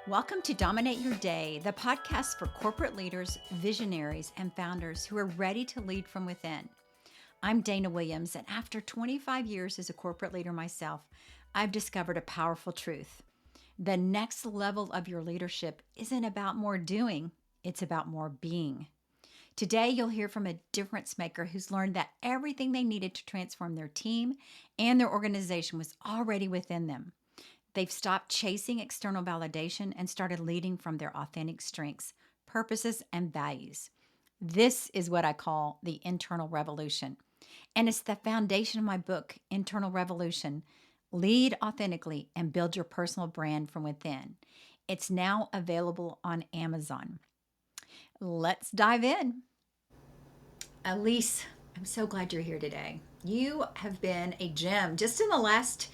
Welcome to Dominate Your Day, the podcast for corporate leaders, visionaries, and founders who are ready to lead from within. I'm Dana Williams, and after 25 years as a corporate leader myself, I've discovered a powerful truth. The next level of your leadership isn't about more doing, it's about more being. Today, you'll hear from a difference maker who's learned that everything they needed to transform their team and their organization was already within them. They've stopped chasing external validation and started leading from their authentic strengths, purposes, and values. This is what I call the internal revolution. And it's the foundation of my book, Internal Revolution: Lead Authentically and Build Your Personal Brand from Within. It's now available on Amazon. Let's dive in. Alise, I'm so glad you're here today. You have been a gem just in the last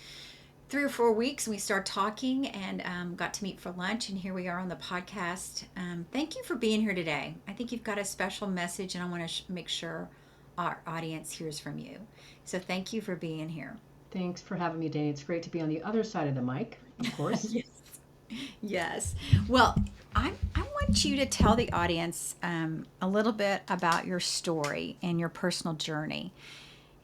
3 or 4 weeks. We started talking and got to meet for lunch, and here we are on the podcast. Thank you for being here today. I think you've got a special message, and I want to make sure our audience hears from you. So thank you for being here. Thanks for having me, Dana. It's great to be on the other side of the mic, of course. Yes. Yes. Well, I want you to tell the audience a little bit about your story and your personal journey,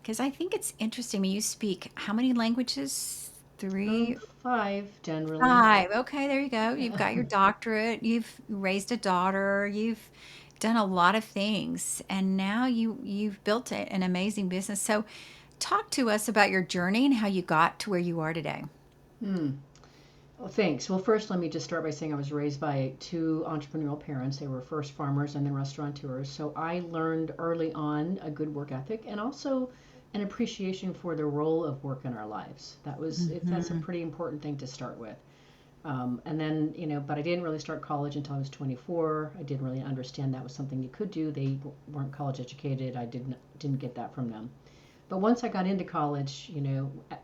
because I think it's interesting. When you speak how many languages? Three, Five, generally. five. Okay, there you go. You've got your doctorate. You've raised a daughter. You've done a lot of things, and now you've built an amazing business. So, talk to us about your journey and how you got to where you are today. Hmm. Well, thanks. Well, first, let me just start by saying I was raised by two entrepreneurial parents. They were first farmers and then restaurateurs. So I learned early on a good work ethic and also an appreciation for the role of work in our lives. That's a Hmm. pretty important thing to start with. And then, but I didn't really start college until I was 24. I didn't really understand that was something you could do. They weren't college educated. I didn't get that from them. But once I got into college,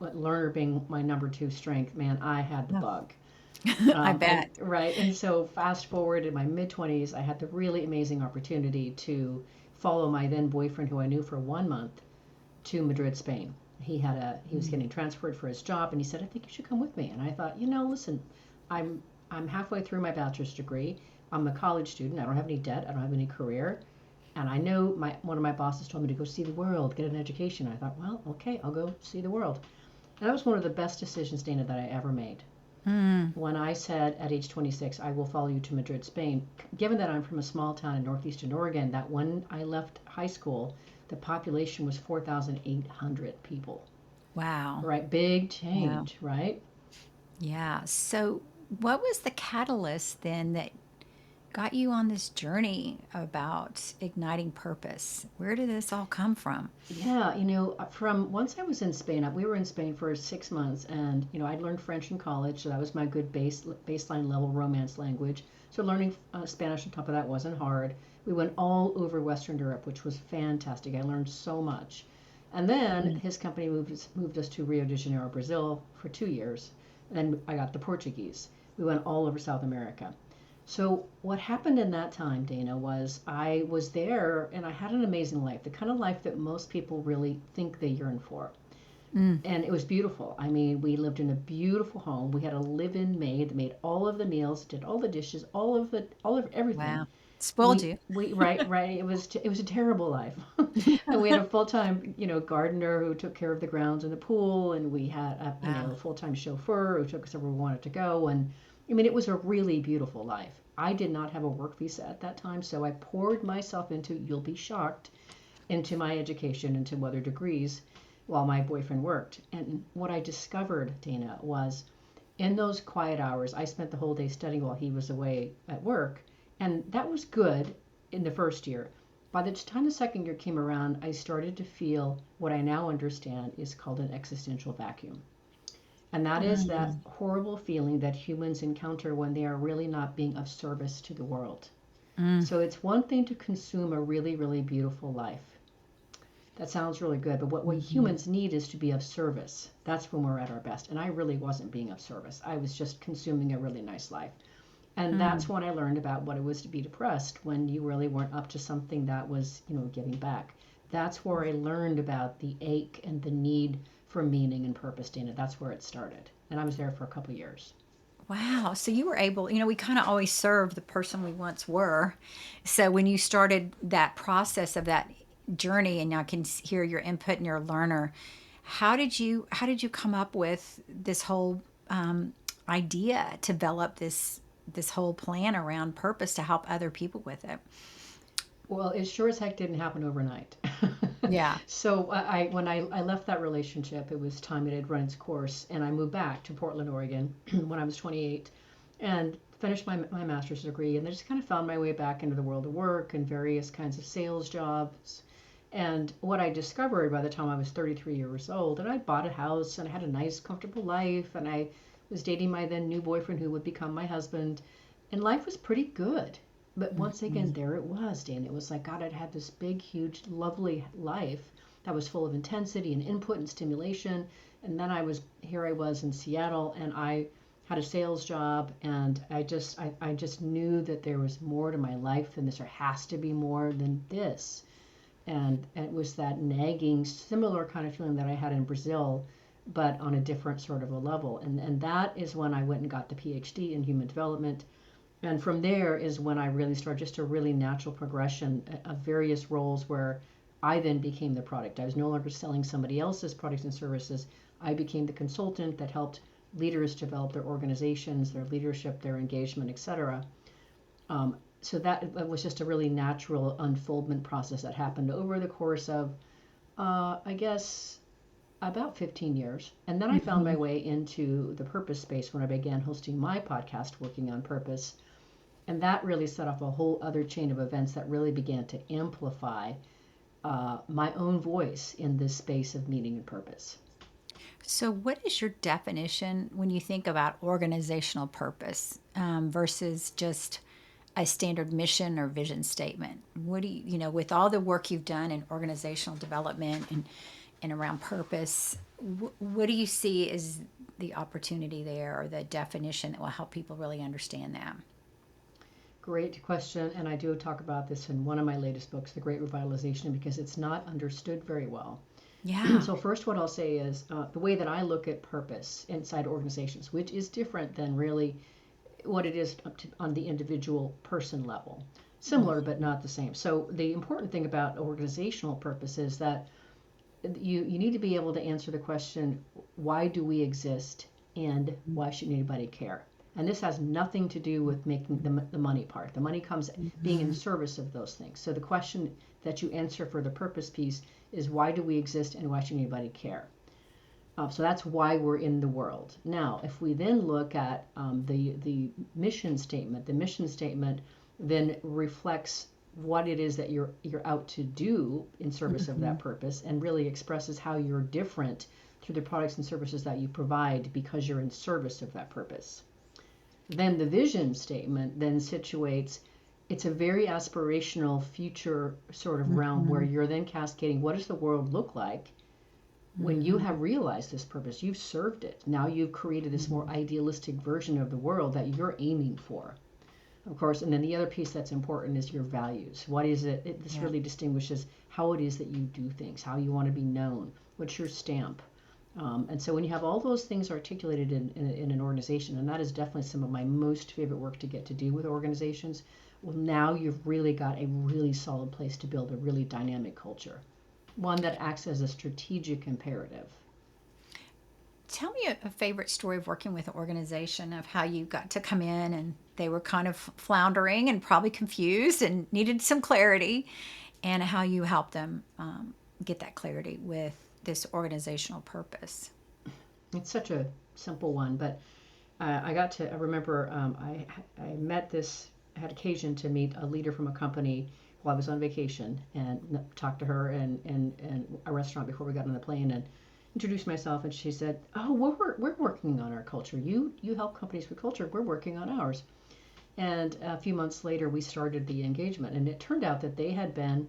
learner being my number two strength, man, I had the Yeah. bug. I And bet. right, and so fast forward in my mid 20s, I had the really amazing opportunity to follow my then boyfriend, who I knew for 1 month, to Madrid, Spain. He was getting transferred for his job, and he said, "I think you should come with me." And I thought, listen, I'm halfway through my bachelor's degree. I'm a college student. I don't have any debt. I don't have any career. And I know one of my bosses told me to go see the world, get an education. I thought, well, okay, I'll go see the world. And that was one of the best decisions, Dana, that I ever made. Mm. When I said at age 26, I will follow you to Madrid, Spain, given that I'm from a small town in northeastern Oregon, that when I left high school, the population was 4,800 people. Wow. Right? Big Wow. change, right? Yeah. So, what was the catalyst then that got you on this journey about igniting purpose? Where did this all come from? Yeah, from once I was in Spain, we were in Spain for 6 months, and I'd learned French in college, so that was my good baseline level romance language. So learning Spanish on top of that wasn't hard. We went all over Western Europe, which was fantastic. I learned so much. And then Mm. his company moved us to Rio de Janeiro, Brazil, for 2 years. And then I got the Portuguese. We went all over South America. So what happened in that time, Dana, was I was there and I had an amazing life, the kind of life that most people really think they yearn for. Mm. And it was beautiful. I mean, we lived in a beautiful home. We had a live-in maid that made all of the meals, did all the dishes, all of everything. Wow. Spoiled We you. we right. It was a terrible life. And we had a full-time, gardener who took care of the grounds and the pool, and we had Wow. a full-time chauffeur who took us wherever we wanted to go. And I mean, it was a really beautiful life. I did not have a work visa at that time, so I poured myself into, you'll be shocked, into my education, into other degrees while my boyfriend worked. And what I discovered, Dana, was in those quiet hours, I spent the whole day studying while he was away at work. And that was good in the first year. By the time the second year came around, I started to feel what I now understand is called an existential vacuum. And that is that Mm. horrible feeling that humans encounter when they are really not being of service to the world. Mm. So it's one thing to consume a really, really beautiful life. That sounds really good, but what Mhm. humans need is to be of service. That's when we're at our best. And I really wasn't being of service. I was just consuming a really nice life. And that's Mm. when I learned about what it was to be depressed when you really weren't up to something that was, giving back. That's where I learned about the ache and the need for meaning and purpose, Dana. That's where it started. And I was there for a couple of years. Wow. So you were able, we kind of always serve the person we once were. So when you started that process of that journey, and I can hear your input and your learner, how did you come up with this whole idea, to develop this whole plan around purpose to help other people with it? Well, it sure as heck didn't happen overnight. Yeah. So when I left that relationship, it was time it had run its course, and I moved back to Portland, Oregon, when I was 28, and finished my master's degree, and I just kind of found my way back into the world of work and various kinds of sales jobs. And what I discovered by the time I was 33 years old, and I bought a house and I had a nice, comfortable life, and I was dating my then new boyfriend who would become my husband, and life was pretty good. But once again, there it was, Dan. It was like, God, I'd had this big, huge, lovely life that was full of intensity and input and stimulation. And then here I was in Seattle, and I had a sales job, and I just knew that there was more to my life than this. There has to be more than this. And it was that nagging, similar kind of feeling that I had in Brazil, but on a different sort of a level. And that is when I went and got the PhD in human development. And from there is when I really started just a really natural progression of various roles where I then became the product. I was no longer selling somebody else's products and services. I became the consultant that helped leaders develop their organizations, their leadership, their engagement, etc. So that was just a really natural unfoldment process that happened over the course of, I guess, about 15 years. And then I found my way into the purpose space when I began hosting my podcast, Working on Purpose. And that really set off a whole other chain of events that really began to amplify my own voice in this space of meaning and purpose. So, what is your definition when you think about organizational purpose versus just a standard mission or vision statement? What do with all the work you've done in organizational development and around purpose, what do you see as the opportunity there, or the definition that will help people really understand that? Great question. And I do talk about this in one of my latest books, The Great Revitalization, because it's not understood very well. Yeah. So, first, what I'll say is the way that I look at purpose inside organizations, which is different than really what it is on the individual person level. Similar, but not the same. So, the important thing about organizational purpose is that you need to be able to answer the question, why do we exist, and why should anybody care? And this has nothing to do with making the money part. The money comes being in service of those things. So the question that you answer for the purpose piece is, why do we exist, and why should anybody care? So that's why we're in the world. Now, if we then look at the mission statement, the mission statement then reflects what it is that you're out to do in service of that purpose, and really expresses how you're different through the products and services that you provide because you're in service of that purpose. Then the vision statement then situates, it's a very aspirational future sort of realm where you're then cascading, what does the world look like when you have realized this purpose? You've served it. Now you've created this more idealistic version of the world that you're aiming for. Of course, and then the other piece that's important is your values. What is it? This really distinguishes how it is that you do things, how you want to be known, what's your stamp. And so when you have all those things articulated in an organization, and that is definitely some of my most favorite work to get to do with organizations, well, now you've really got a really solid place to build a really dynamic culture, one that acts as a strategic imperative. Tell me a favorite story of working with an organization, of how you got to come in and they were kind of floundering and probably confused and needed some clarity, and how you helped them get that clarity with this organizational purpose. It's such a simple one, but I remember I had occasion to meet a leader from a company while I was on vacation, and talked to her in a restaurant before we got on the plane, and introduced myself, and she said, "Oh, we're working on our culture. You help companies with culture. We're working on ours." And a few months later, we started the engagement, and it turned out that they had been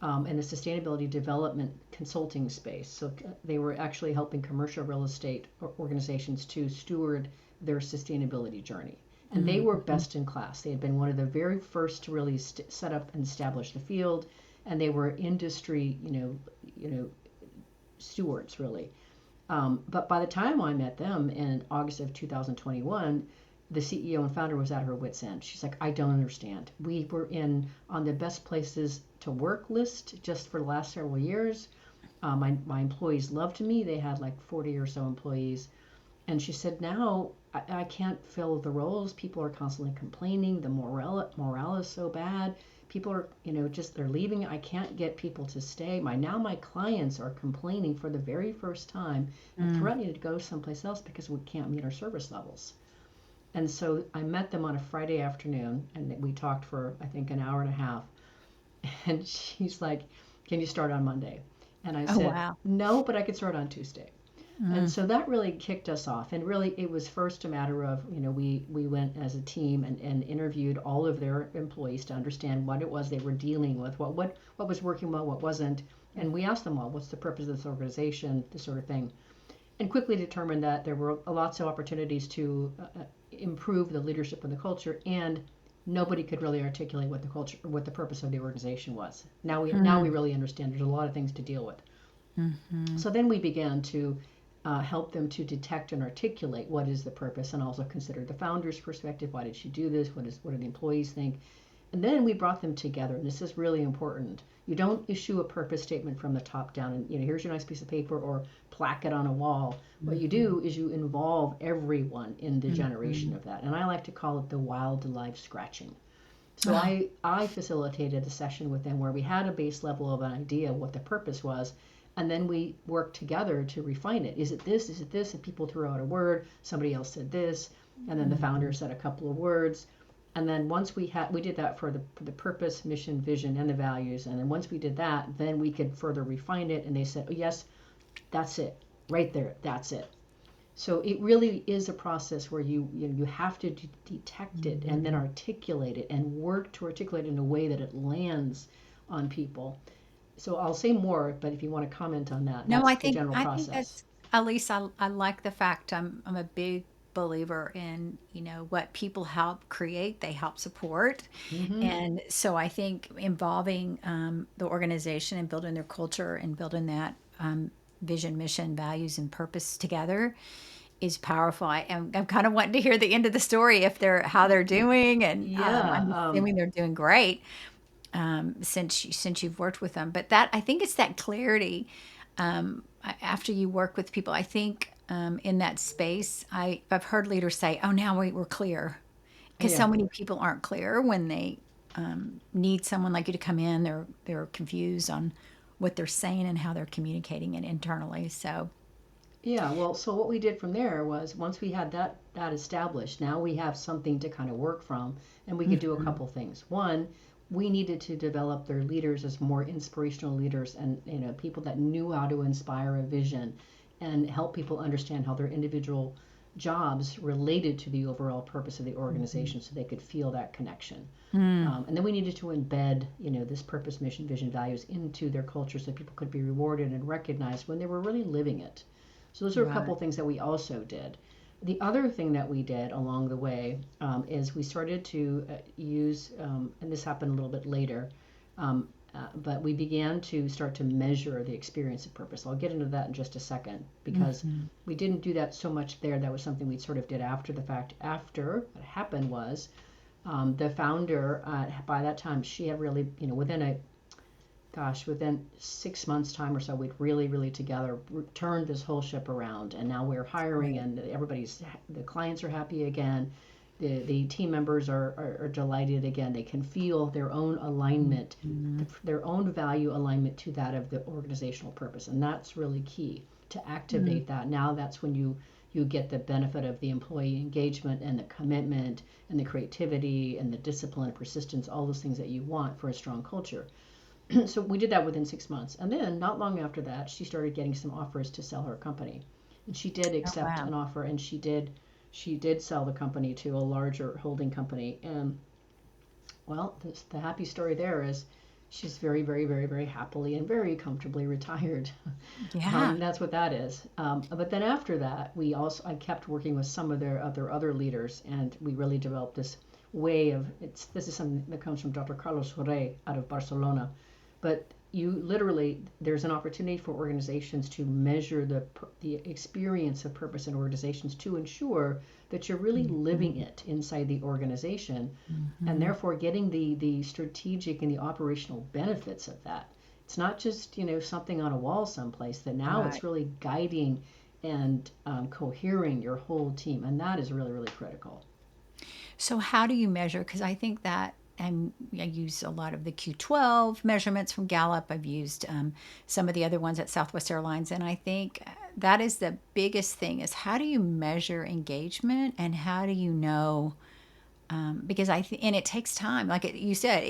in the sustainability development consulting space. So they were actually helping commercial real estate organizations to steward their sustainability journey. And they were best in class. They had been one of the very first to really set up and establish the field, and they were industry, stewards really. But by the time I met them in August of 2021, the CEO and founder was at her wit's end. She's like, I don't understand. We were on the best places to work list just for the last several years. My employees loved me. They had like 40 or so employees. And she said, now I can't fill the roles. People are constantly complaining. The morale is so bad. People are, just they're leaving. I can't get people to stay. My clients are complaining for the very first time and threatening to go someplace else because we can't meet our service levels. And so I met them on a Friday afternoon, and we talked for, I think, an hour and a half. And she's like, can you start on Monday? And I Oh, said, wow. no, but I could start on Tuesday. And so that really kicked us off. And really, it was first a matter of, we went as a team and interviewed all of their employees to understand what it was they were dealing with, what was working well, what wasn't. And we asked them, well, what's the purpose of this organization, this sort of thing. And quickly determined that there were lots of opportunities to improve the leadership and the culture, and nobody could really articulate what the culture, what the purpose of the organization was. Now we really understand there's a lot of things to deal with. So then we began to help them to detect and articulate what is the purpose, and also consider the founder's perspective. Why did she do this? What do the employees think? And then we brought them together, and this is really important. You don't issue a purpose statement from the top down and, here's your nice piece of paper or plaque it on a wall. What you do is you involve everyone in the generation of that. And I like to call it the wildlife scratching. So I facilitated a session with them where we had a base level of an idea of what the purpose was, and then we worked together to refine it. Is it this? Is it this? And people threw out a word. Somebody else said this, and then the founder said a couple of words. And then once we did that for the purpose, mission, vision, and the values. And then once we did that, then we could further refine it. And they said, oh, yes, that's it, right there, that's it. So it really is a process where you have to detect it and then articulate it and work to articulate it in a way that it lands on people. So I'll say more, but if you want to comment on that, No, that's the general I think process. that's Alise. I like the fact I'm a big believer in what people help create, they help support, Mm-hmm. and so I think involving the organization and building their culture and building that vision, mission, values, and purpose together is powerful. I'm kind of wanting to hear the end of the story if how they're doing, and Yeah. I'm assuming they're doing great since you've worked with them. But that I think it's that clarity after you work with people. I think in that space, I've heard leaders say, "Oh, now we're clear," because Yeah. so many people aren't clear when they need someone like you to come in. They're confused on what they're saying and how they're communicating it internally. So, Yeah, well, so what we did from there was once we had that established, now we have something to kind of work from, and we could do a mhm. couple things. One, we needed to develop their leaders as more inspirational leaders, and people that knew how to inspire a vision and help people understand how their individual jobs related to the overall purpose of the organization, so they could feel that connection. Mm, And then we needed to embed, this purpose, mission, vision, values into their culture so people could be rewarded and recognized when they were really living it. So those are a couple right. of things that we also did. The other thing that we did along the way is we started to use, and this happened a little bit later, but we began to start to measure the experience of purpose. I'll get into that in just a second because Hmm. we didn't do that so much there. That was something we sort of did after the fact. After what happened was the founder, by that time, she had really, within 6 months time or so, we'd really together turned this whole ship around, and now we're hiring, Great. and the clients are happy again. The team members are delighted again. They can feel their own alignment, Mhm. their own value alignment to that of the organizational purpose, and that's really key to Mm. activate that. Now that's when you get the benefit of the employee engagement and the commitment and the creativity and the discipline and persistence, all those things that you want for a strong culture. So we did that within 6 months. And then not long after that, she started getting some offers to sell her company. And she did Oh, accept wow. an offer, and she did sell the company to a larger holding company. And well, the happy story there is she's very happily and very comfortably retired. Yeah. That's what that is. But then after that, I kept working with some of their other leaders, and we really developed this way of this is something that comes from Dr. Carlos Jorge out of Barcelona. But you literally, there's an opportunity for organizations to measure the experience of purpose in organizations to ensure that you're really living it inside the organization, and therefore getting the strategic and the operational benefits of that. It's not just something on a wall someplace, that now Right. it's really guiding and cohering your whole team, and that is really, really critical. So how do you measure? Because I think that I use a lot of the Q12 measurements from Gallup. I've used some of the other ones at Southwest Airlines, and I think that is the biggest thing: is how do you measure engagement, and how do you know? Because and it takes time. Like you said,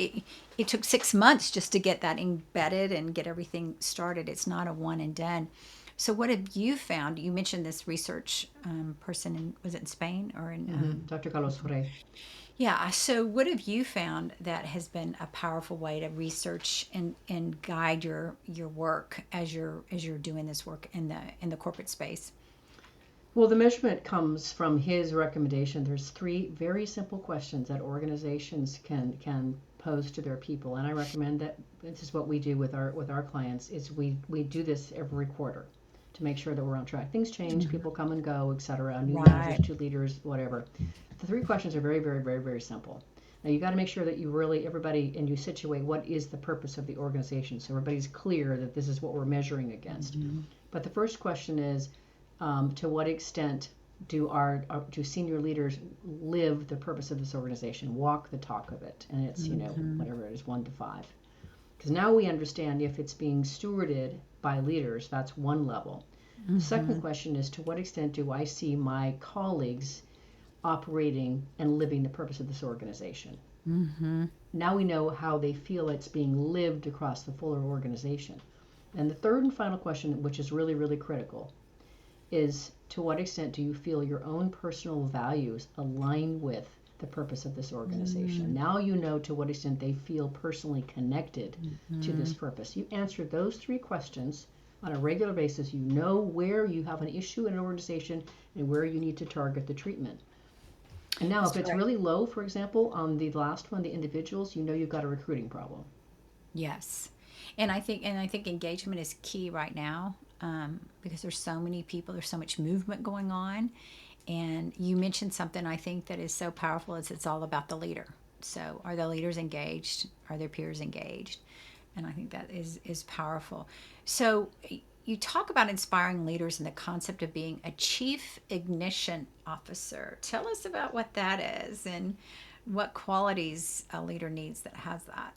it took 6 months just to get that embedded and get everything started. It's not a one and done. So what have you found? You mentioned this research person was it in Spain or in Dr. Carlos Frey. yeah. So, what have you found that has been a powerful way to research and guide your work as you're doing this work in the corporate space? Well, the measurement comes from his recommendation. There's three very simple questions that organizations can pose to their people, and I recommend that this is what we do with our clients. Is we do this every quarter to make sure that we're on track. Things change, people come and go, etc. New managers, Right. new leaders, whatever. The three questions are very, very, very, very simple. Now you got to make sure that you really everybody and you situate what is the purpose of the organization, so everybody's clear that this is what we're measuring against. But the first question is, to what extent do senior leaders live the purpose of this organization, walk the talk of it? And it's whatever it is, 1 to 5. Because now we understand if it's being stewarded by leaders, that's one level. The second question is, to what extent do I see my colleagues operating and living the purpose of this organization? Now we know how they feel it's being lived across the fuller organization. And the third and final question, which is really, really critical, is to what extent do you feel your own personal values align with the purpose of this organization? Now you know to what extent they feel personally connected to this purpose. You answer those three questions on a regular basis. You know where you have an issue in an organization and where you need to target the treatment. And now, if it's Right. really low, for example, on the last one, the individuals, you know you've got a recruiting problem. Yes, and I think engagement is key right now because there's so many people, there's so much movement going on, and you mentioned something I think that is so powerful. Is it's all about the leader. So, are the leaders engaged? Are their peers engaged? And I think that is powerful. So, you talk about inspiring leaders and the concept of being a chief ignition officer. Tell us about what that is and what qualities a leader needs that has that.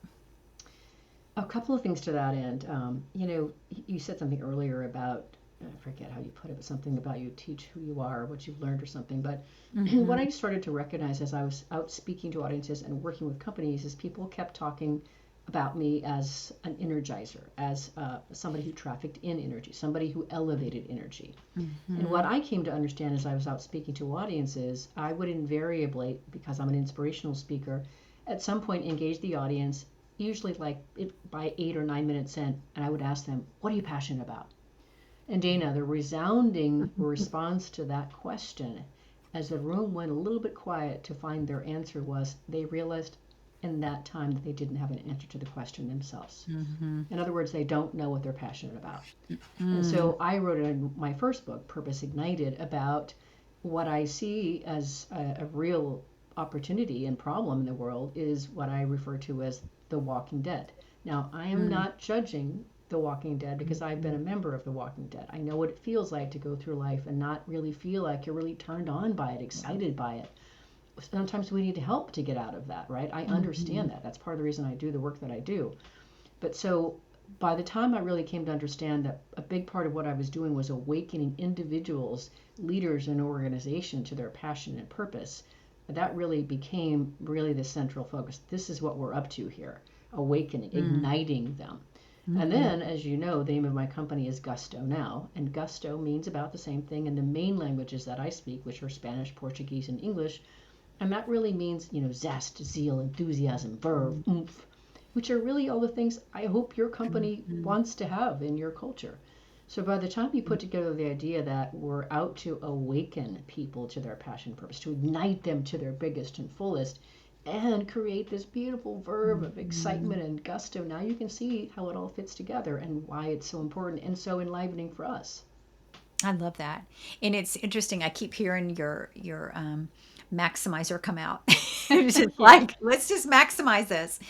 A couple of things to that end. You said something earlier about, I forget how you put it, but something about you teach who you are, what you've learned or something. But what I started to recognize as I was out speaking to audiences and working with companies is people kept talking about me as an energizer, as somebody who trafficked in energy, somebody who elevated energy. And what I came to understand as I was out speaking to audiences, I would invariably, because I'm an inspirational speaker, at some point engage the audience, usually like by 8 or 9 minutes in, and I would ask them, what are you passionate about? And Dana, the resounding response to that question, as the room went a little bit quiet to find their answer, was they realized in that time that they didn't have an answer to the question themselves. In other words, they don't know what they're passionate about. And so I wrote in my first book, Purpose Ignited, about what I see as a real opportunity and problem in the world is what I refer to as the Walking Dead. Now, I am not judging The Walking Dead because I've been a member of The Walking Dead. I know what it feels like to go through life and not really feel like you're really turned on by it, excited by it. Sometimes we need help to get out of that, right? I understand that. That's part of the reason I do the work that I do. But so by the time I really came to understand that a big part of what I was doing was awakening individuals, leaders in an organization to their passion and purpose, that really became really the central focus. This is what we're up to here, awakening, igniting them. And then, as you know, the name of my company is Gusto Now, and Gusto means about the same thing in the main languages that I speak, which are Spanish, Portuguese, and English. And that really means, zest, zeal, enthusiasm, verve, oomph, which are really all the things I hope your company wants to have in your culture. So by the time you put together the idea that we're out to awaken people to their passion and purpose, to ignite them to their biggest and fullest, and create this beautiful verb of excitement and gusto. Now you can see how it all fits together and why it's so important and so enlivening for us. I love that. And it's interesting. I keep hearing your maximizer come out. It's just Yeah. like, let's just maximize this.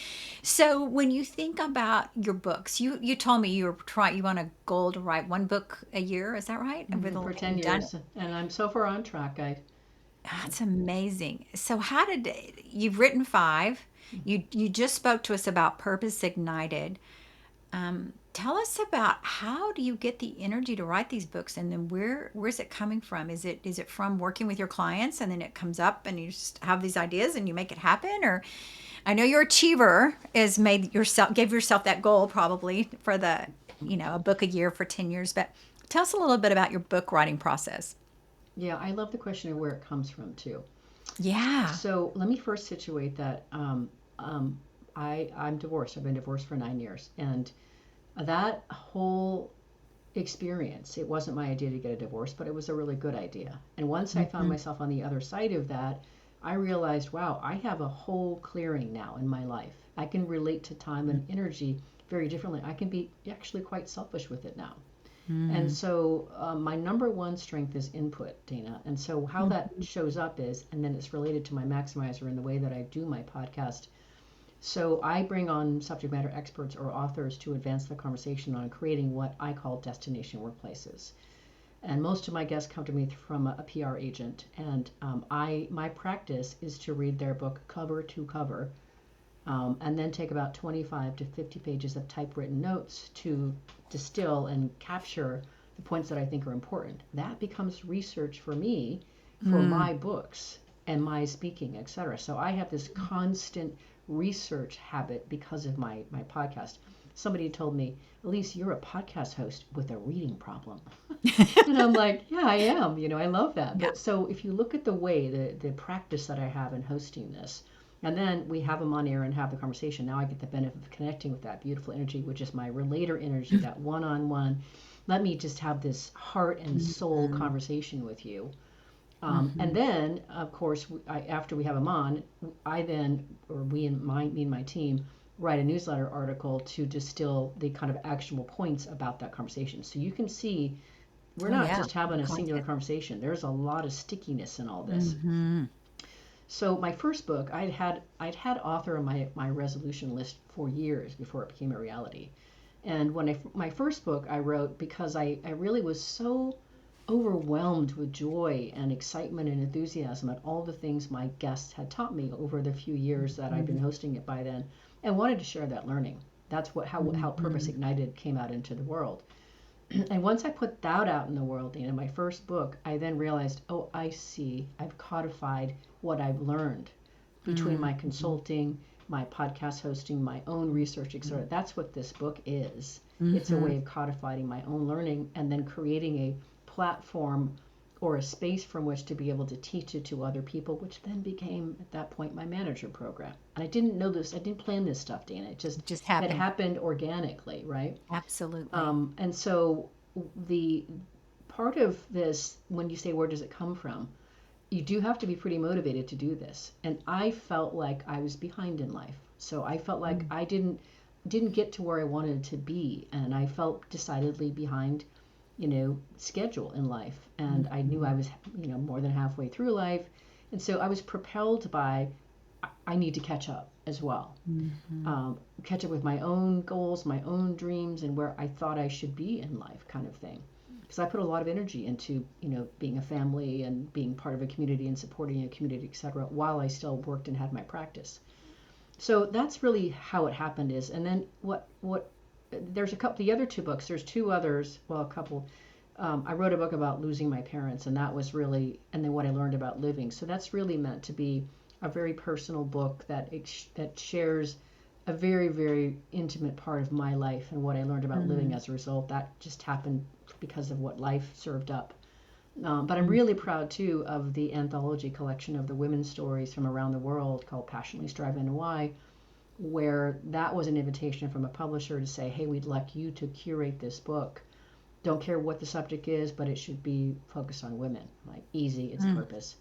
So when you think about your books, you told me you want a goal to write one book a year. Is that right? Over the For and 10 you've done it. years. And I'm so far on track. That's amazing. So how did you've written five? You just spoke to us about Purpose Ignited. Tell us about how do you get the energy to write these books, and then where's it coming from? Is it from working with your clients, and then it comes up, and you just have these ideas and you make it happen? Or I know your achiever is made yourself gave yourself that goal probably for the a book a year for 10 years. But tell us a little bit about your book writing process. Yeah, I love the question of where it comes from too. Yeah. So let me first situate that I'm divorced. I've been divorced for 9 years. And that whole experience, it wasn't my idea to get a divorce, but it was a really good idea. And once I found Hmm. myself on the other side of that, I realized, wow, I have a whole clearing now in my life. I can relate to time and energy very differently. I can be actually quite selfish with it now. And Mm. so my number one strength is input, Dana. And so how that shows up is, and then it's related to my maximizer in the way that I do my podcast. So I bring on subject matter experts or authors to advance the conversation on creating what I call destination workplaces. And most of my guests come to me from a PR agent, and my practice is to read their book cover to cover, and then take about 25 to 50 pages of typewritten notes to distill and capture the points that I think are important. That becomes research for me for Mm. my books and my speaking, etc. So I have this constant research habit because of my podcast. Somebody told me, Alise, you're a podcast host with a reading problem. And I'm like, yeah, I am. I love that. Yeah. But so if you look at the way, the practice that I have in hosting this, and then we have them on air and have the conversation. Now I get the benefit of connecting with that beautiful energy, which is my relator energy, that one on one. Let me just have this heart and soul Mhm. conversation with you. And Mhm. then, of course, after we have them on, I then, or me and my team, write a newsletter article to distill the kind of actionable points about that conversation. So you can see we're Oh not yeah, just having a singular content. conversation. There's a lot of stickiness in all this. Mhm. So my first book, I'd had author on my resolution list for years before it became a reality. And when my first book I wrote because I really was so overwhelmed with joy and excitement and enthusiasm at all the things my guests had taught me over the few years that I've been Mhm. hosting it by then, and wanted to share that learning. That's how Purpose Mhm. Ignited came out into the world. And once I put that out in the world, my first book, I then realized, oh, I see. I've codified what I've learned between Mhm. my consulting, my podcast hosting, my own research, Mhm. etc. That's what this book is. It's a Mhm. way of codifying my own learning and then creating a platform or a space from which to be able to teach it to other people, which then became at that point my manager program. And I didn't know this, I didn't plan this stuff, Dana. Just It happened. happened organically, right? Absolutely. And so the part of this, when you say where does it come from, you do have to be pretty motivated to do this. And I felt like I was behind in life. So I felt like Mm. I didn't get to where I wanted to be, and I felt decidedly behind, schedule in life. And I knew I Mhm. was, more than halfway through life. And so I was propelled by I need to catch up as well. Mhm. Catch up with my own goals, my own dreams, and where I thought I should be in life, kind of thing. Because I put a lot of energy into, being a family and being part of a community and supporting a community, etc., while I still worked and had my practice. So that's really how it happened. And then what there's a couple, the other two books. There's two others. Well, a couple. I wrote a book about losing my parents, and that was really, and then what I learned about living. So that's really meant to be a very personal book that shares a very, very intimate part of my life and what I learned about living Mhm. as a result. That just happened because of what life served up. But I'm Mhm. really proud too of the anthology collection of the women's stories from around the world called Passionately Strive and Why, where that was an invitation from a publisher to say, hey, we'd like you to curate this book. Don't care what the subject is, but it should be focused on women. Like, easy, it's Mm. purpose.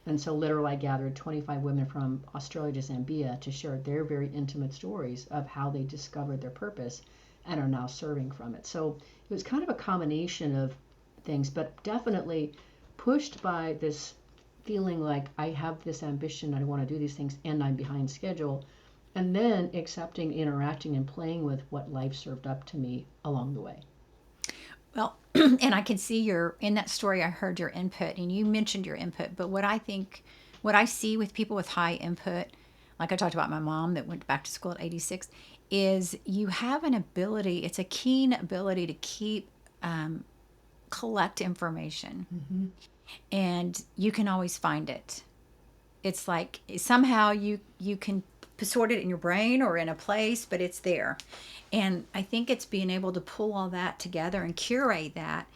And so literally I gathered 25 women from Australia to Zambia to share their very intimate stories of how they discovered their purpose and are now serving from it. So it was kind of a combination of things, but definitely pushed by this feeling like I have this ambition, I want to do these things, and I'm behind schedule. And then accepting, interacting, and playing with what life served up to me along the way. Well, and I can see your in that story. I heard your input, and you mentioned your input. But what I see with people with high input, like I talked about my mom that went back to school at 86, is you have an ability. It's a keen ability to keep collect information, Mm-hmm. and you can always find it. It's like somehow you can sort it in your brain or in a place, but it's there. And I think it's being able to pull all that together and curate that,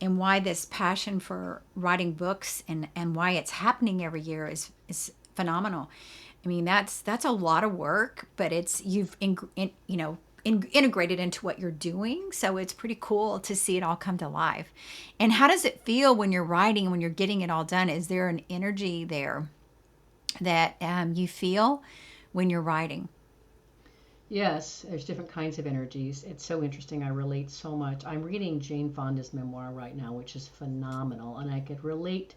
and why this passion for writing books and why it's happening every year is phenomenal. I mean, that's a lot of work, but it's integrated into what you're doing, so it's pretty cool to see it all come to life. And how does it feel when you're writing, when you're getting it all done? Is there an energy there that you feel when you're writing? Yes, there's different kinds of energies. It's so interesting. I relate so much. I'm reading Jane Fonda's memoir right now, which is phenomenal. And I could relate.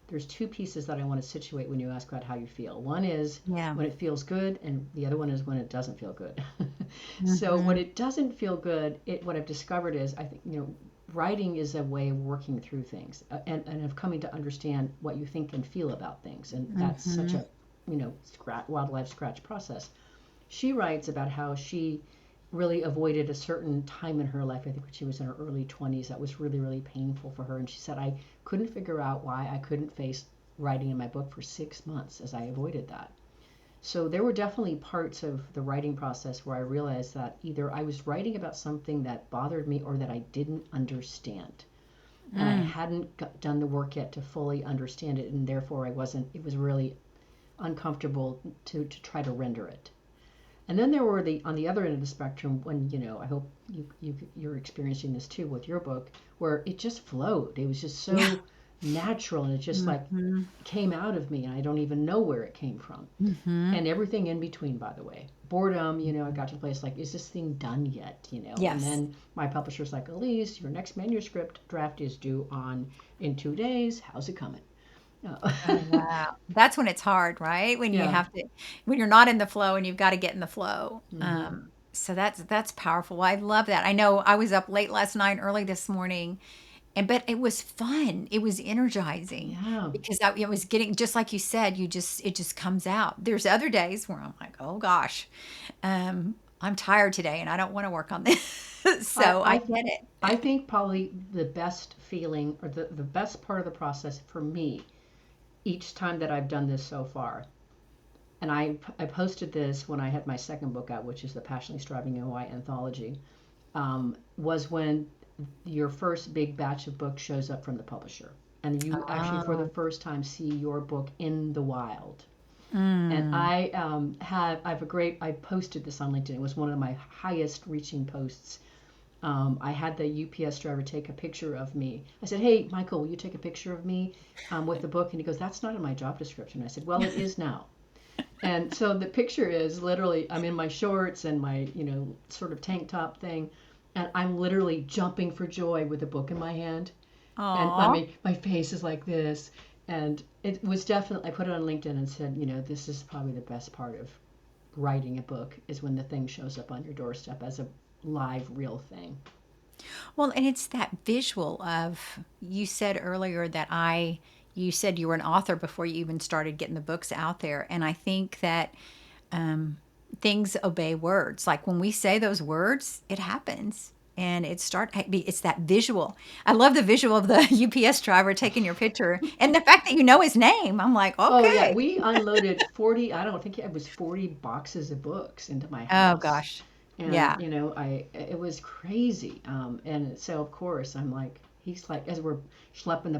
There's two pieces that I want to situate when you ask about how you feel. One is Yeah. when it feels good, and the other one is when it doesn't feel good. So when Hmm. it doesn't feel good, what I've discovered is I think, writing is a way of working through things and of coming to understand what you think and feel about things. And that's such Hmm. a, wildlife scratch process. She writes about how she really avoided a certain time in her life. I think when she was in her early 20s, that was really, really painful for her. And she said, I couldn't figure out why I couldn't face writing in my book for 6 months as I avoided that. So there were definitely parts of the writing process where I realized that either I was writing about something that bothered me or that I didn't understand. And I Mm. hadn't done the work yet to fully understand it. And therefore, it was really uncomfortable to try to render it. And then there were on the other end of the spectrum when, I hope you're experiencing this too with your book, where it just flowed. It was just Yeah. so natural, and it just like Hmm. came out of me, and I don't even know where it came from. Hmm. And everything in between, by the way. Boredom, I got to the place like, is this thing done yet? And Yes. then my publisher's like, Alise, your next manuscript draft is due in 2 days. How's it coming? Oh, wow. That's when it's hard, right? When you Yeah. have to, when you're not in the flow and you've got to get in the flow. Hmm. So that's powerful. I love that. I know I was up late last night, early this morning, and but it was fun. It was energizing Yeah. because it was getting just like you said. It just comes out. There's other days where I'm like, oh gosh, I'm tired today and I don't want to work on this. I, So I I get it. I think probably the best feeling or the best part of the process for me each time that I've done this so far, and I posted this when I had my second book out, which is the Passionately Striving OI anthology, was when your first big batch of books shows up from the publisher. And you actually, for the Oh, first time, see your book in the wild. And mm. I posted this on LinkedIn. It was one of my highest reaching posts. I had the UPS driver take a picture of me. I said, "Hey, Michael, will you take a picture of me with the book?" And he goes, "That's not in my job description." I said, "Well, it is now." And so the picture is literally I'm in my shorts and my, sort of tank top thing, and I'm literally jumping for joy with a book in my hand. And I Aw. mean, my face is like this. And it was definitely, I put it on LinkedIn and said, this is probably the best part of writing a book is when the thing shows up on your doorstep as a live, real thing. Well, and it's that visual of you said earlier that you said you were an author before you even started getting the books out there. And I think that um, things obey words. Like when we say those words, it happens. And it's that visual. I love the visual of the UPS driver taking your picture and the fact that you know his name. I'm like, Oh yeah, okay. we unloaded 40, I don't think it was 40 boxes of books into my Oh house. gosh. And Yeah. it was crazy. And so of course I'm like, he's like, as we're schlepping the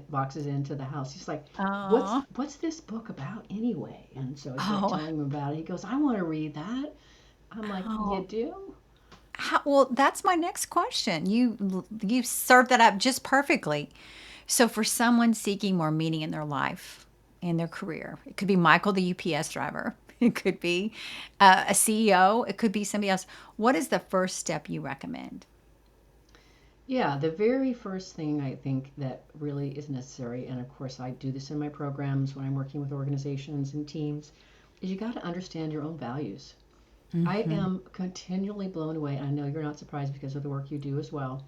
boxes into the house, he's like, what's Oh. what's this book about anyway? And so I start Oh. telling him about it. He goes, I want to read that. I'm like, you Oh. do? Well, that's my next question. You served that up just perfectly. So for someone seeking more meaning in their life, in their career. It could be Michael, the UPS driver. It could be a CEO. It could be somebody else. What is the first step you recommend? Yeah, the very first thing I think that really is necessary, and of course I do this in my programs when I'm working with organizations and teams, is you got to understand your own values. I Mm-hmm. am continually blown away, and I know you're not surprised because of the work you do as well,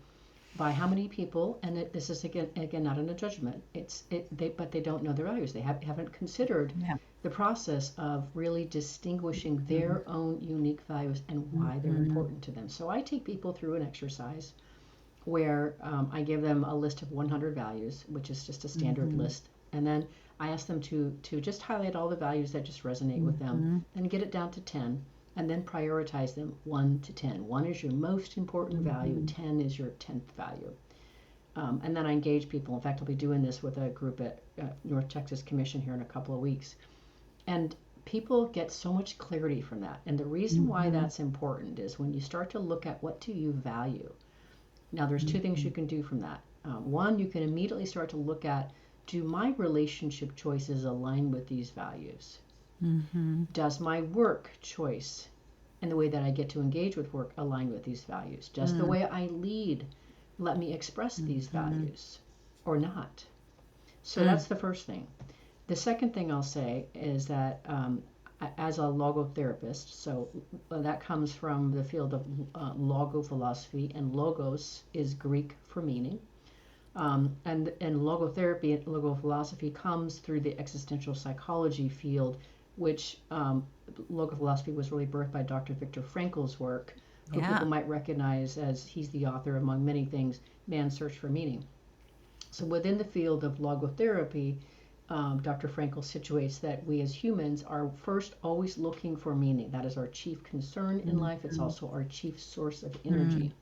by how many people, and this is again not in a judgment. But they don't know their values. They haven't considered Yeah. the process of really distinguishing Mm-hmm. their own unique values and why they're Mm-hmm. important to them. So I take people through an exercise where I give them a list of 100 values, which is just a standard Mm-hmm. list, and then I ask them to just highlight all the values that just resonate with them, Mm-hmm. and get it down to 10, and then prioritize them 1 to 10. 1 is your most important value, Mm-hmm. 10 is your 10th value. And then I engage people. In fact, I'll be doing this with a group at North Texas Commission here in a couple of weeks. And people get so much clarity from that. And the reason why Mm-hmm. that's important is when you start to look at what do you value. Now, there's two things Mm-hmm. you can do from that. One, you can immediately start to look at, do my relationship choices align with these values? Mm-hmm. Does my work choice and the way that I get to engage with work align with these values? Does the way I lead let me express these Mm-hmm. values or not? So Mm-hmm. that's the first thing. The second thing I'll say is that as a logotherapist, so that comes from the field of logophilosophy, and logos is Greek for meaning. And logotherapy, logophilosophy comes through the existential psychology field, which logophilosophy was really birthed by Dr. Viktor Frankl's work, who people Yeah. might recognize as he's the author, among many things, Man's Search for Meaning. So within the field of logotherapy, Dr. Frankl situates that we as humans are first always looking for meaning. That is our chief concern in life. It's Mm-hmm. also our chief source of energy.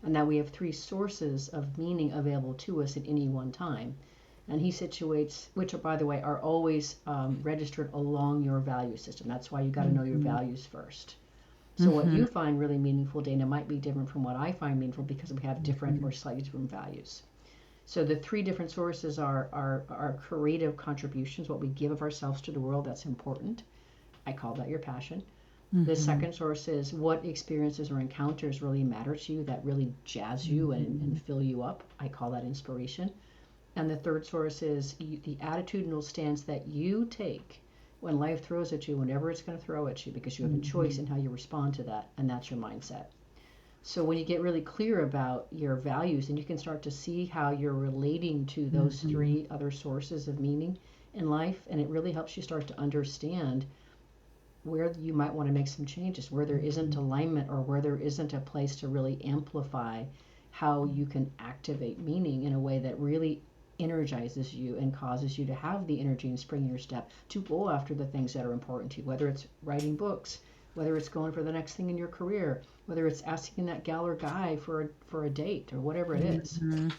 And that we have three sources of meaning available to us at any one time. And he situates, which are, by the way, are always registered along your value system. That's why you got to know your Mm-hmm. values first. So what Mm-hmm. you find really meaningful, Dana, might be different from what I find meaningful because we have different Mm-hmm. or slightly different values. So the three different sources are our creative contributions, what we give of ourselves to the world. That's important. I call that your passion. The Mm-hmm. second source is what experiences or encounters really matter to you, that really jazz you and Mm-hmm. fill you up. I call that inspiration. And the third source is the attitudinal stance that you take when life throws at you, whenever it's going to throw at you, because you have a choice Mm-hmm. in how you respond to that, and that's your mindset. So when you get really clear about your values, and you can start to see how you're relating to those Mm-hmm. three other sources of meaning in life, and it really helps you start to understand where you might want to make some changes, where there isn't Mm-hmm. alignment or where there isn't a place to really amplify how you can activate meaning in a way that really energizes you and causes you to have the energy and spring in your step to go after the things that are important to you, whether it's writing books, whether it's going for the next thing in your career, whether it's asking that gal or guy for a date or whatever it is. Mm-hmm.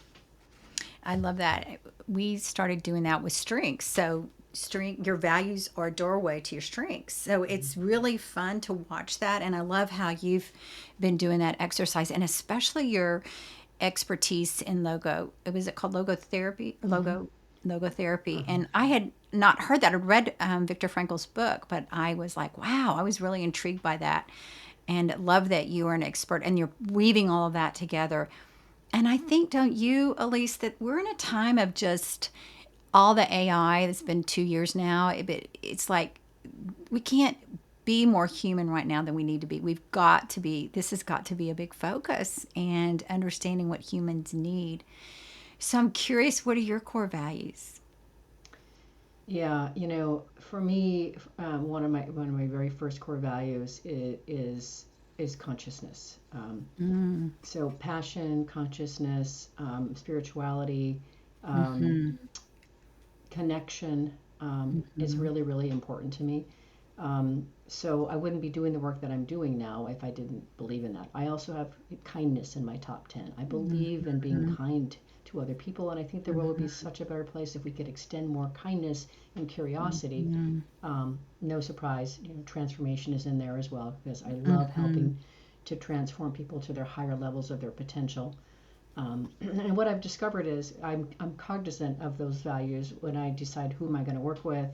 I love that. We started doing that with strengths. So, strength, your values are a doorway to your strengths. So, it's really fun to watch that. And I love how you've been doing that exercise, and especially your expertise in logo. Was it called logotherapy? Mm-hmm. Logotherapy. Uh-huh. And I had not heard that. I read Viktor Frankl's book, but I was like, wow, I was really intrigued by that, and love that you are an expert and you're weaving all of that together. And I think, don't you, Alise, that we're in a time of just all the AI that's been 2 years now. It's like we can't be more human right now than we need to be. We've got to be, this has got to be a big focus, and understanding what humans need. So I'm curious, what are your core values? Yeah, for me, one of my very first core values is consciousness. Mm, So passion, consciousness, spirituality, um, mm-hmm, connection is mm-hmm, really, really important to me. So I wouldn't be doing the work that I'm doing now if I didn't believe in that. I also have kindness in my top 10. I believe in being mm-hmm, kind to other people, and I think the world would be such a better place if we could extend more kindness and curiosity. mm-hmm, No surprise, transformation is in there as well because I love mm-hmm, helping to transform people to their higher levels of their potential. And what I've discovered is I'm cognizant of those values when I decide who am I going to work with.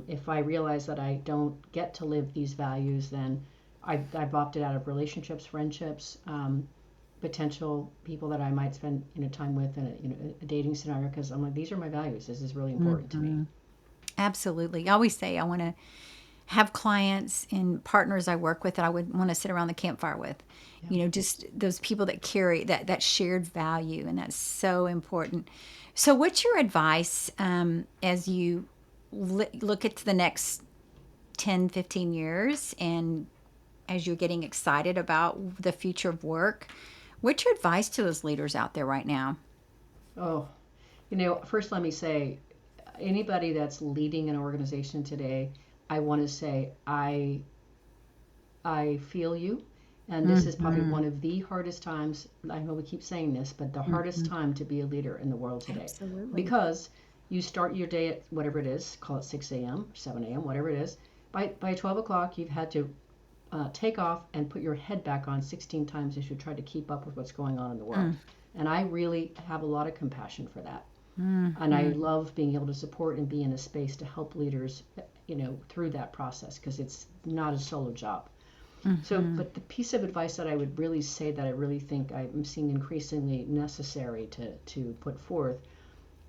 If I realize that I don't get to live these values, then I've opted out of relationships, friendships, potential people that I might spend time with in a dating scenario, because I'm like, these are my values. This is really important to me. Absolutely. I always say I want to have clients and partners I work with that I would want to sit around the campfire with. Yeah. Just those people that carry that shared value, and that's so important. So, what's your advice as you look at the next 10, 15 years, and as you're getting excited about the future of work? What's your advice to those leaders out there right now? Oh, first let me say, anybody that's leading an organization today, I want to say I feel you. And this is probably Mm-hmm. one of the hardest times. I know we keep saying this, but the hardest Mm-hmm. time to be a leader in the world today. Absolutely. Because you start your day at whatever it is, call it 6 a.m., 7 a.m., whatever it is. By 12 o'clock, you've had to take off and put your head back on 16 times as you try to keep up with what's going on in the world. And I really have a lot of compassion for that. And I Mm-hmm. love being able to support and be in a space to help leaders, through that process, because it's not a solo job. So, Mm-hmm. but the piece of advice that I would really say that I really think I'm seeing increasingly necessary to put forth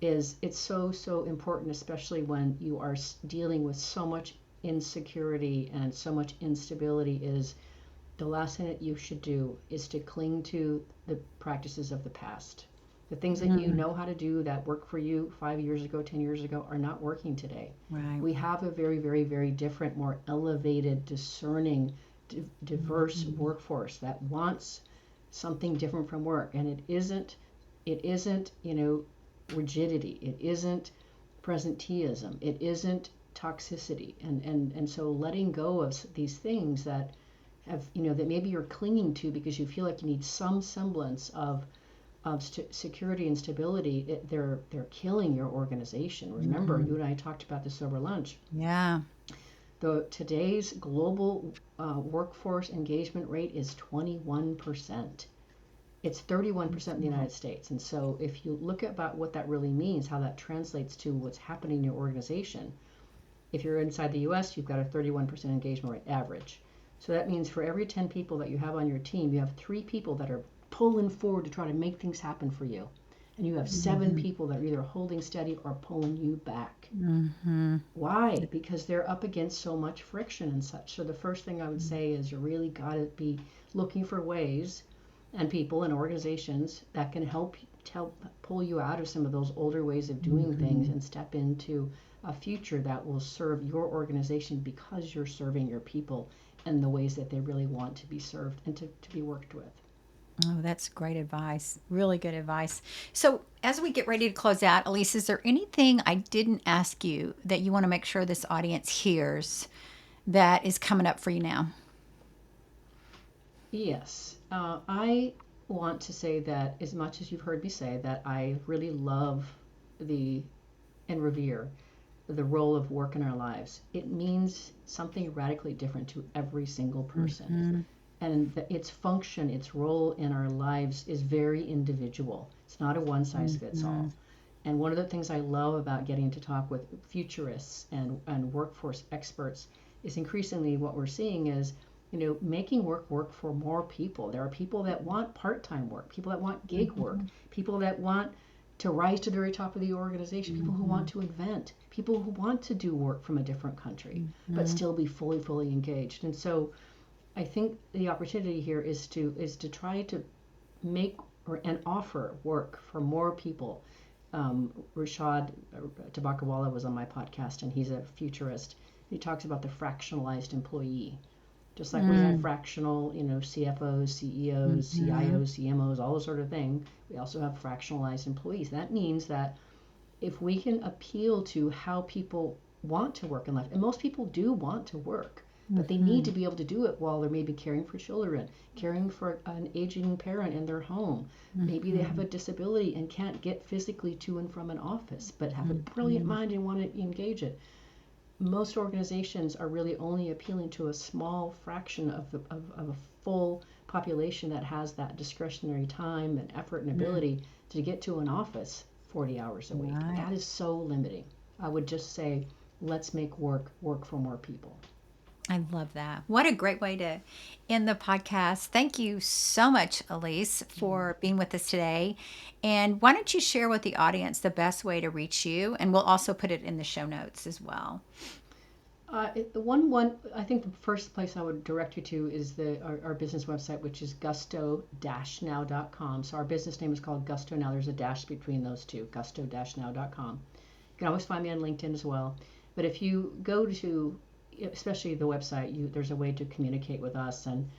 is it's so important, especially when you are dealing with so much insecurity and so much instability, is the last thing that you should do is to cling to the practices of the past. The things that you Mm-hmm. know how to do that worked for you 5 years ago, 10 years ago are not working today. Right. We have a very, very, very different, more elevated, discerning, diverse Mm-hmm. workforce that wants something different from work. And it isn't, rigidity. It isn't presenteeism. It isn't toxicity. And so letting go of these things that that maybe you're clinging to because you feel like you need some semblance of security and stability, they're killing your organization. Remember, Mm-hmm. you and I talked about this over lunch. Yeah. Today's global workforce engagement rate is 21%. It's 31% in the United States. And so if you look about what that really means, how that translates to what's happening in your organization, if you're inside the US, you've got a 31% engagement rate average. So that means for every 10 people that you have on your team, you have 3 people that are pulling forward to try to make things happen for you. And you have 7 Mm-hmm. people that are either holding steady or pulling you back. Mm-hmm. Why? Because they're up against so much friction and such. So the first thing I would say is you really got to be looking for ways and people and organizations that can help pull you out of some of those older ways of doing things Mm-hmm. and step into a future that will serve your organization because you're serving your people in the ways that they really want to be served and to be worked with. Oh, that's great advice. Really good advice. So, as we get ready to close out, Elise, is there anything I didn't ask you that you want to make sure this audience hears that is coming up for you now? Yes, I want to say that as much as you've heard me say that I really love the and revere the role of work in our lives, it means something radically different to every single person. Mm-hmm. And its function, its role in our lives is very individual. It's not a one size fits Mm-hmm. all. And one of the things I love about getting to talk with futurists and workforce experts is increasingly what we're seeing is, making work for more people. There are people that want part-time work, people that want gig work, Mm-hmm. people that want to rise to the very top of the organization, people who Mm-hmm. want to invent, people who want to do work from a different country, but Mm-hmm. still be fully engaged. And so I think the opportunity here is to try to make and offer work for more people. Rashad Tabakawala was on my podcast, and he's a futurist. He talks about the fractionalized employee. Just like we have fractional, CFOs, CEOs, Mm-hmm. CIOs, CMOs, all those sort of thing, we also have fractionalized employees. That means that if we can appeal to how people want to work in life, and most people do want to work, but they need Mm-hmm. to be able to do it while they're maybe caring for children, caring for an aging parent in their home. Maybe they have Mm-hmm. a disability and can't get physically to and from an office, but have a brilliant Mm-hmm. mind and want to engage it. Most organizations are really only appealing to a small fraction of a full population that has that discretionary time and effort and Mm, ability to get to an office 40 hours a week. right. That is so limiting. I would just say, let's make work work for more people. I love that. What a great way to end the podcast. Thank you so much, Alise, for being with us today. And why don't you share with the audience the best way to reach you? And we'll also put it in the show notes as well. The one I think the first place I would direct you to is our business website, which is gusto-now.com. So our business name is called Gusto Now. There's a dash between those two, gusto-now.com. You can always find me on LinkedIn as well. But if you go to, especially the website, there's a way to communicate with us and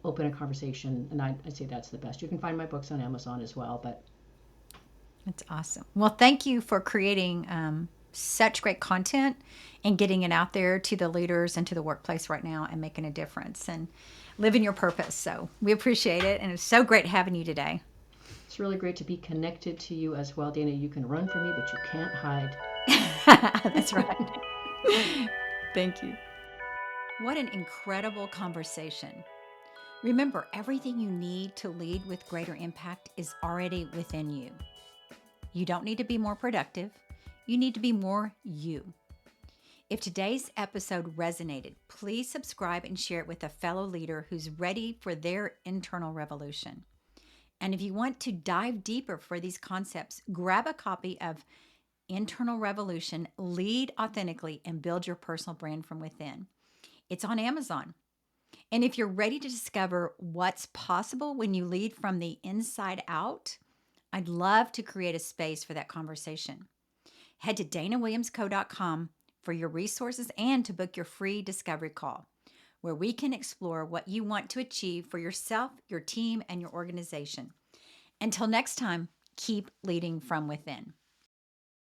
open a conversation. And I'd say that's the best. You can find my books on Amazon as well. But That's awesome. Well, thank you for creating such great content and getting it out there to the leaders and to the workplace right now and making a difference and living your purpose. So we appreciate it. And it's so great having you today. it's really great to be connected to you as well, Dana. You can run from me, but you can't hide. That's right. Thank you. What an incredible conversation. Remember, everything you need to lead with greater impact is already within you. You don't need to be more productive. You need to be more you. If today's episode resonated, please subscribe and share it with a fellow leader who's ready for their internal revolution. And if you want to dive deeper for these concepts, grab a copy of Internal Revolution, Lead Authentically, and Build Your Personal Brand from Within. It's on Amazon. And if you're ready to discover what's possible when you lead from the inside out, I'd love to create a space for that conversation. Head to danawilliamsco.com for your resources and to book your free discovery call, where we can explore what you want to achieve for yourself, your team, and your organization. Until next time, keep leading from within.